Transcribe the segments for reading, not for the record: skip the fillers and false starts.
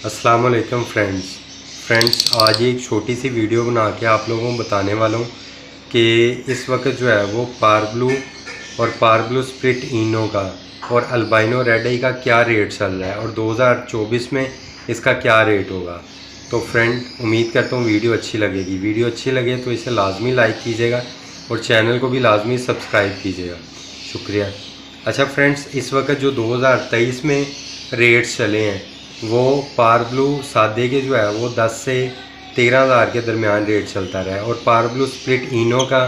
अस्सलाम वालेकुम फ्रेंड्स, आज एक छोटी सी वीडियो बना के आप लोगों को बताने वाला हूँ कि इस वक्त जो है वो पारब्लू और पारब्लू स्प्लिट इनो का और अल्बाइनो रेड आई का क्या रेट चल रहा है और 2024 में इसका क्या रेट होगा। तो फ्रेंड, उम्मीद करता हूँ वीडियो अच्छी लगेगी। वीडियो अच्छी लगे तो इसे लाजमी लाइक कीजिएगा और चैनल को भी लाजमी सब्सक्राइब कीजिएगा। शुक्रिया। अच्छा फ्रेंड्स, इस वक्त जो 2023 में रेट्स चले हैं वो पारब्लू सादे के जो है वो 10 से 13,000 के दरमियान रेट चलता रहा है और पारब्लू स्प्लिट इनो का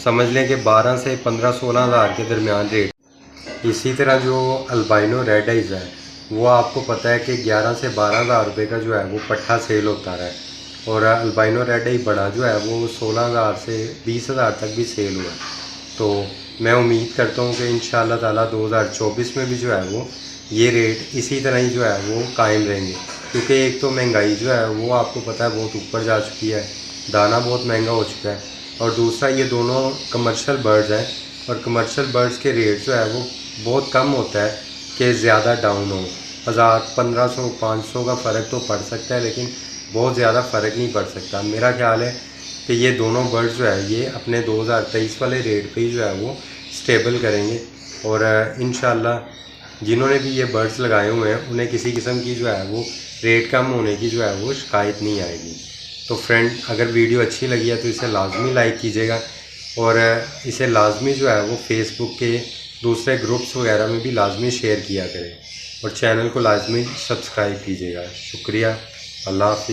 समझ लें कि 12 से 15-16,000 के दरमियान रेट। इसी तरह जो अल्बाइनो रेड आइज है वो आपको पता है कि 11 से 12,000 रुपये का जो है वो पट्ठा सेल होता रहा है और अल्बाइनो रेड आई बड़ा जो है वो 16,000 से 20,000 तक भी सेल हुआ। तो मैं उम्मीद करता हूँ कि इंशाअल्लाह ताला 2024 में भी जो है वो ये रेट इसी तरह ही जो है वो कायम रहेंगे, क्योंकि एक तो महंगाई जो है वो आपको पता है बहुत ऊपर जा चुकी है, दाना बहुत महंगा हो चुका है, और दूसरा ये दोनों कमर्शियल बर्ड्स हैं और कमर्शियल बर्ड्स के रेट जो है वो बहुत कम होता है कि ज़्यादा डाउन हो। 1000, 1500, 500 का फ़र्क तो पड़ सकता है लेकिन बहुत ज़्यादा फ़र्क नहीं पड़ सकता। मेरा ख्याल है कि ये दोनों बर्ड्स जो है ये अपने 2023 वाले रेट पे ही जो है वो स्टेबल करेंगे और इंशाअल्लाह जिन्होंने भी ये बर्ड्स लगाए हुए हैं उन्हें किसी किस्म की जो है वो रेट कम होने की जो है वो शिकायत नहीं आएगी। तो फ्रेंड, अगर वीडियो अच्छी लगी है तो इसे लाजमी लाइक कीजिएगा और इसे लाजमी जो है वो फेसबुक के दूसरे ग्रुप्स वगैरह में भी लाजमी शेयर किया करें और चैनल को लाजमी सब्सक्राइब कीजिएगा। शुक्रिया। अल्लाह हाफ़िज़।